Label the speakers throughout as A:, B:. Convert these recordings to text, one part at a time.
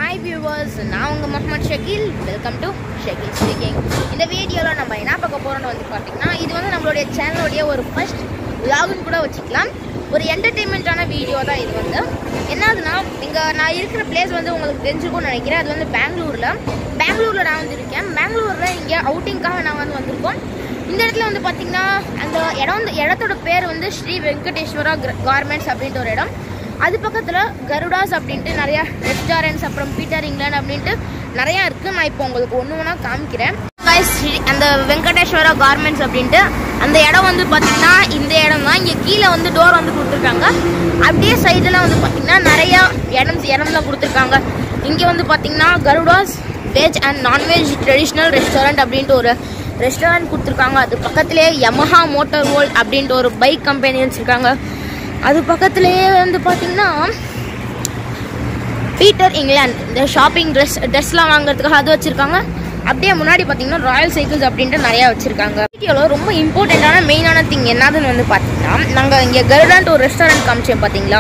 A: Hi viewers, நான் உங்க Mohammed Shakeel. Welcome to Shakeel speaking. இந்த வீடியோல நம்ம என்ன பார்க்க போறோம்னு வந்து பாத்தீங்கன்னா, இது வந்து நம்மளுடைய சேனலோட ஒரு ஃபர்ஸ்ட் vlog கூட வச்சுக்கலாம். ஒரு என்டர்டெயின்மென்ட்டான வீடியோ தான் இது வந்து. என்னதுன்னா, இங்க நான் இருக்கிற பிளேஸ் வந்து உங்களுக்கு தெரிஞ்சுக்கும்னு நினைக்கிறேன். அது வந்து பெங்களூர்ல நான் வந்து இருக்கேன். பெங்களூர்ல இங்க அவுட்டிங்காக நான் வந்து வந்திருக்கோம். இந்த இடத்துல வந்து பாத்தீங்கன்னா, அந்த இடத்தோட பேர் வந்து ஸ்ரீ வெங்கடேஸ்வரா கார்மெண்ட்ஸ் அப்படின்ற ஒரு இடம். அது பக்கத்தில் கருடாஸ் அப்படின்ட்டு நிறையா ரெஸ்டாரண்ட்ஸ், அப்புறம் பீட்டர் இங்கிலாந்து அப்படின்ட்டு நிறையா இருக்குது. நான் இப்போ உங்களுக்கு ஒன்று ஒன்றா காமிக்கிறேன். அந்த வெங்கடேஸ்வரா கார்மெண்ட்ஸ் அப்படின்ட்டு அந்த இடம் வந்து பார்த்தீங்கன்னா இந்த இடம் தான். இங்கே கீழே வந்து டோர் வந்து கொடுத்துருக்காங்க. அப்படியே சைடெலாம் வந்து பார்த்தீங்கன்னா நிறையா இடம்லாம் கொடுத்துருக்காங்க. இங்கே வந்து பார்த்தீங்கன்னா Garuda's veg and nonveg traditional restaurant அப்படின்ட்டு ஒரு ரெஸ்டாரண்ட் கொடுத்துருக்காங்க. அது பக்கத்துலேயே யமஹா மோட்டார் வேர்ல்ட் அப்படின்ட்டு ஒரு பைக் கம்பெனி வச்சுருக்காங்க. அது பக்கத்துலேயே வந்து பார்த்தீங்கன்னா பீட்டர் இங்கிலாந்து இந்த ஷாப்பிங் ட்ரெஸ்லாம் வாங்குறதுக்காக அது வச்சுருக்காங்க. அப்படியே முன்னாடி பார்த்தீங்கன்னா ராயல் சைக்கிள்ஸ் அப்படின்ட்டு நிறையா வச்சுருக்காங்க. வீடியோவில் ரொம்ப இம்பார்ட்டண்ட்டான மெயினான திங் என்னதுன்னு வந்து பார்த்தீங்கன்னா, நாங்கள் இங்கே கருடான்ட்டு ஒரு ரெஸ்டாரண்ட் காமிச்சேன் பார்த்தீங்களா,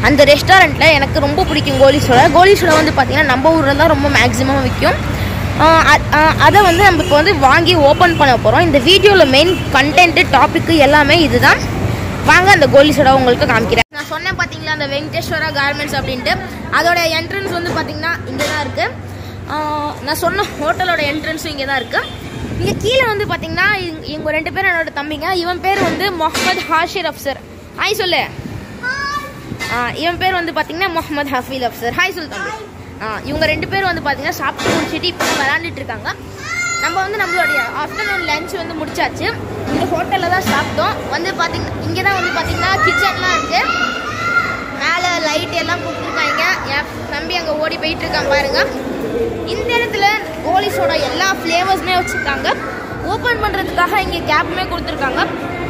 A: அந்த ரெஸ்டாரண்ட்டில் எனக்கு ரொம்ப பிடிக்கும் கோலி சோடா வந்து பார்த்தீங்கன்னா நம்ம ஊரில் தான் ரொம்ப மேக்ஸிமம் விற்கும். அதை வந்து நம்ம இப்போ வந்து வாங்கி ஓப்பன் பண்ண போகிறோம். இந்த வீடியோவில் மெயின் கண்டென்ட்டு டாப்பிக்கு எல்லாமே இதுதான். வாங்க அந்த கோலி சோடா உங்களுக்கு காமிக்கிறேன். நான் சொன்னேன் பார்த்தீங்களா அந்த வெங்கடேஸ்வரா கார்மெண்ட்ஸ் அப்படின்ட்டு, அதோட என்ட்ரன்ஸ் வந்து பார்த்தீங்கன்னா இங்கே தான் இருக்குது. நான் சொன்ன ஹோட்டலோட என்ட்ரன்ஸும் இங்கே தான் இருக்குது. இங்கே கீழே வந்து பார்த்தீங்கன்னா இவங்க ரெண்டு பேரும் என்னோட தம்பிங்க. இவன் பேர் வந்து முகமது ஹாஷிர் அஃப்சர். ஹாய் சொல்லு. இவன் பேர் வந்து பார்த்தீங்கன்னா முகமது ஹஃபீல் அஃப்சர். ஹாய் சொல்லு தம்பி. இவங்க ரெண்டு பேரும் வந்து பார்த்தீங்கன்னா சாப்பிட்டு முடிச்சுட்டு இப்போ விளாண்டுட்டு இருக்காங்க. நம்ம வந்து நம்மளுடைய ஆஃப்டர்நூன் லஞ்ச் வந்து முடிச்சாச்சு. இந்த ஹோட்டலில் தான் சாப்பிட்டோம். வந்து பார்த்தீங்கன்னா இங்கே தான் வந்து பார்த்தீங்கன்னா கிச்சன்லாம் இருக்குது. மேலே லைட் எல்லாம் கொடுத்துருக்காங்க. என் தம்பி அங்கே ஓடி போயிட்டு இருக்காங்க பாருங்க. இந்த இடத்துல கோலி சோடா எல்லா ஃப்ளேவர்ஸுமே வச்சுருக்காங்க. ஓப்பன் பண்ணுறதுக்காக இங்கே கேப்புமே கொடுத்துருக்காங்க.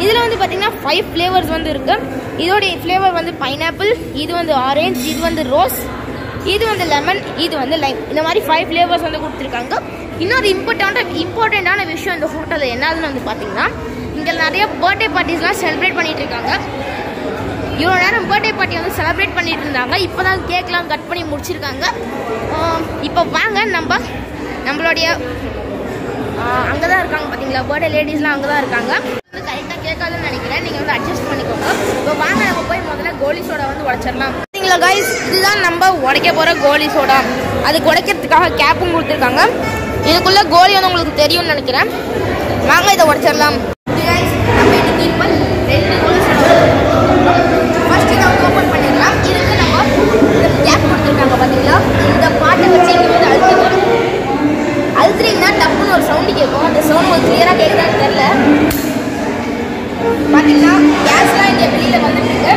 A: இதில் வந்து பார்த்தீங்கன்னா 5 ஃப்ளேவர்ஸ் வந்து இருக்குது. இதோடைய ஃப்ளேவர் வந்து பைனாப்பிள், இது வந்து ஆரேஞ்ச், இது வந்து ரோஸ், இது வந்து லெமன், இது வந்து லைம். இந்த மாதிரி 5 ஃப்ளேவர்ஸ் வந்து கொடுத்துருக்காங்க. இன்னொரு இம்பார்ட்டண்ட்டான விஷயம் இந்த ஹோட்டலில் என்னதுன்னு வந்து பார்த்தீங்கன்னா, இங்கே நிறைய பர்த்டே பார்ட்டிஸ்லாம் செலிப்ரேட் பண்ணிட்டு இருக்காங்க. இவ்வளோ நேரம் பர்த்டே பார்ட்டி வந்து செலிப்ரேட் பண்ணிட்டு இருந்தாங்க. இப்போ தான் கேக்லாம் கட் பண்ணி முடிச்சிருக்காங்க. இப்போ வாங்க நம்மளுடைய அங்கே தான் இருக்காங்க பார்த்தீங்களா, பர்த்டே லேடிஸ்லாம் அங்கே தான் இருக்காங்க. வந்து கரெக்டாக கேட்காதுன்னு நினைக்கிறேன். நீங்கள் வந்து அட்ஜஸ்ட் பண்ணிக்கோங்க. இப்போ வாங்க நம்ம போய் முதல்ல கோலி சோடா வந்து உடைச்சிடலாம். பார்த்தீங்களா கைஸ், இதுதான் நம்ம உடைக்க போகிற கோலி சோடா. அதுக்கு உடைக்கிறதுக்காக கேப்பும் கொடுத்துருக்காங்க. இதுக்குள்ளே கோலி வந்து உங்களுக்கு தெரியும்னு நினைக்கிறேன். வாங்க இதை உடைச்சிடலாம். நம்ம இன்னைக்கு இப்போ 2 கோலி சோடா ஃபர்ஸ்ட் இதை வந்து ஓப்பன் பண்ணிடலாம். இதுக்கு நம்ம கேப் கொடுத்துருக்காங்க பார்த்தீங்களா, இந்த பாட்டை வச்சு இங்கே வந்து அழுத்துறீங்கன்னா டப்புன்னு ஒரு சவுண்டு கேட்கும். அந்த சவுண்ட் உங்களுக்கு கிளியராக கேட்குதான்னு தெரில. பார்த்தீங்கன்னா கேஸ்லாம் இங்கே வெளியில் வந்துட்டு இருக்கு.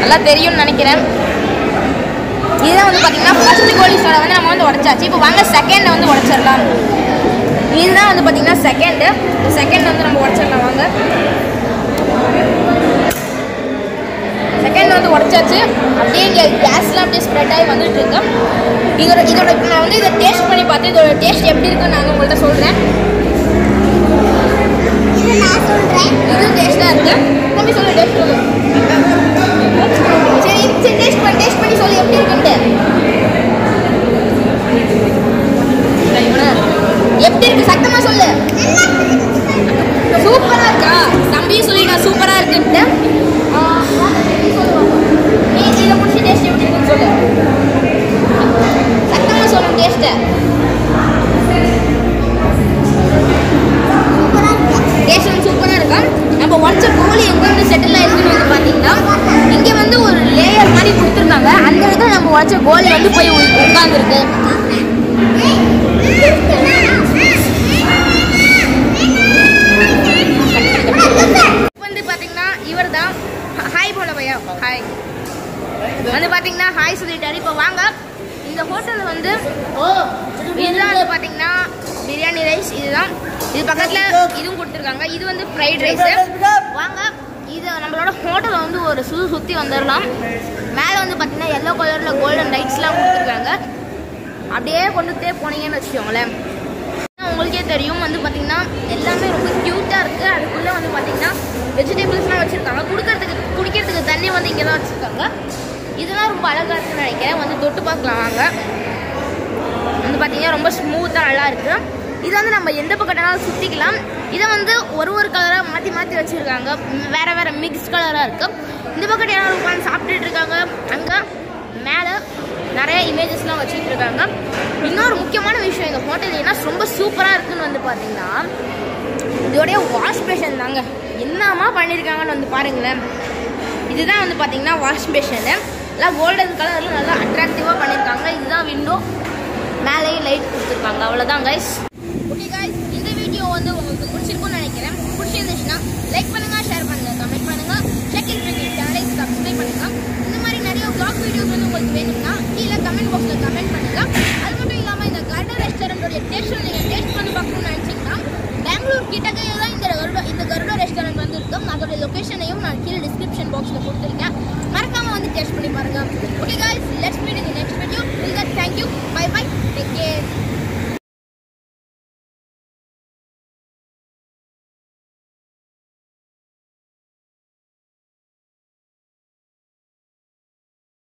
A: நல்லா தெரியும்னு நினைக்கிறேன். இதுதான் வந்து பார்த்தீங்கன்னா ஃபர்ஸ்ட் கோலி சோடா வந்து நம்ம வந்து உடைச்சாச்சு. இப்போ வாங்க செகண்டை வந்து உடைச்சிடலாம். இதுதான் வந்து பார்த்தீங்கன்னா செகண்ட் வந்து நம்ம உடைச்சிடலாம். வாங்க செகண்ட் வந்து உடைச்சாச்சு. அப்படியே இங்கே கேஸ்லாம் அப்படியே ஸ்ப்ரெட் ஆகி வந்துட்டு இருக்கு. இதோட நான் வந்து இதை டேஸ்ட் பண்ணி பார்த்து இதோட டேஸ்ட் எப்படி இருக்குன்னு நான் உங்கள்கிட்ட சொல்கிறேன். இதுவும் டேஸ்ட்டாக இருக்கு. தம்பி சொல்லு, டேஸ்ட் சொல்லு. சரி டேஸ்ட் பண்ணி சொல்லு எப்படி இருக்குன்ட்டு. எப்படி இருக்கு சத்தமா சொல்லு. சூப்பரா இருக்கா? தம்பியும் சொல்லி நான் சூப்பரா இருக்குன்ட்டு. நீ இதை முடிச்சு டேஸ்ட் எப்படி இருக்குன்னு சொல்லு. சத்தமா சொல்லு டேஸ்ட்டை. டேஸ்ட் சூப்பராக இருக்கா? நம்ம உடச்ச கோலி எங்கே வந்து செட்டில் ஆயிருக்குன்னு வந்து பார்த்தீங்கன்னா, இங்கே வந்து ஒரு லேயர் மாதிரி கொடுத்துருக்காங்க. அந்த இடத்துல நம்ம உடச்ச கோலி வந்து போய் உட்காந்துருக்கு. வந்து பார்த்தீங்கன்னா இவர் தான் ஹாய் போல பையா. ஹாய் வந்து பார்த்தீங்கன்னா ஹாய் சொல்லிட்டாரு. இப்போ வாங்க இந்த ஹோட்டலில் வந்து இதுதான் வந்து பார்த்தீங்கன்னா பிரியாணி ரைஸ். இதுதான் இது பக்கத்தில் இதுவும் கொடுத்துருக்காங்க. இது வந்து ஃப்ரைட் ரைஸு. வாங்க இது நம்மளோட ஹோட்டலை வந்து ஒரு சுற்றி வந்துடலாம். மேலே வந்து பார்த்தீங்கன்னா எல்லோ கலரில் கோல்டன் லைட்ஸ்லாம் கொடுத்துருக்காங்க. அப்படியே கொண்டுகிட்டே போனீங்கன்னு வச்சுக்கோங்களேன். உங்களுக்கே தெரியும் வந்து பார்த்தீங்கன்னா எல்லாமே ரொம்ப க்யூட்டாக இருக்குது. அதுக்குள்ளே வந்து பார்த்தீங்கன்னா வெஜிடபிள்ஸ்லாம் வச்சுருக்காங்க. குடிக்கிறதுக்கு தண்ணி வந்து இங்கே தான் வச்சுருக்காங்க. இதெல்லாம் ரொம்ப அழகாக இருக்குன்னு நினைக்கிறேன். வந்து தொட்டு பார்க்கலாம் வாங்க. வந்து பார்த்தீங்கன்னா ரொம்ப ஸ்மூத்தாக நல்லா இருக்குது. இதை வந்து நம்ம எந்த பக்கத்தாலும் சுற்றிக்கலாம். இதை வந்து ஒரு கலராக மாற்றி வச்சுருக்காங்க. வேறு மிக்ஸ் கலராக இருக்குது. இந்த பக்கத்து யாரும் உட்காந்து சாப்பிட்டுட்டு இருக்காங்க. அங்கே மேலே நிறைய இமேஜஸ்லாம் வச்சுட்டு இருக்காங்க. இன்னொரு முக்கியமான விஷயம் எங்கள் ஹோட்டல் ஏன்னா ரொம்ப சூப்பராக இருக்குன்னு வந்து பார்த்தீங்கன்னா இதோடைய வாஷ் பேஷன் தாங்க. என்னமா பண்ணியிருக்காங்கன்னு வந்து பாருங்களேன். இதுதான் வந்து பார்த்தீங்கன்னா வாஷ் பேஷனு. எல்லாம் கோல்டன் கலரில் நல்லா அட்ராக்டிவாக பண்ணியிருக்காங்க. இதுதான் விண்டோ, மேலேயே லைட் கொடுத்துருக்காங்க. அவ்வளோதான் கைஸ். ஓகே கைஸ், இந்த வீடியோ வந்து உங்களுக்கு பிடிச்சிருக்கும்னு நினைக்கிறேன். பிடிச்சிருந்துச்சுன்னா லைக் பண்ணுங்கள், ஷேர் பண்ணுங்கள், கமெண்ட் பண்ணுங்கள். ஷக்கீல் சேனலை சப்ஸ்கிரைப் பண்ணுங்கள். இந்த மாதிரி நிறைய vlog வீடியோஸ் வந்து உங்களுக்கு வேணும்னா கீழே கமெண்ட் பாக்ஸில் கமெண்ட் பண்ணுங்கள். அது மட்டும் இல்லாமல் இந்த கர்டா ரெஸ்டாரண்ட்டோடைய டேஸ்ட்டில் நீங்கள் டேஸ்ட் பண்ணி பார்க்கணும்னு நினச்சிங்கன்னா பெங்களூர் கிட்டக்கையே தான் இந்த கர்டா ரெஸ்டாரண்ட் வந்து இருக்கும். அதோடைய லொக்கேஷனையும் நான் கீழே டிஸ்கிரிப்ஷன் பாக்ஸில் கொடுத்துருக்கேன். மறக்காமல் வந்து டேஸ்ட் பண்ணி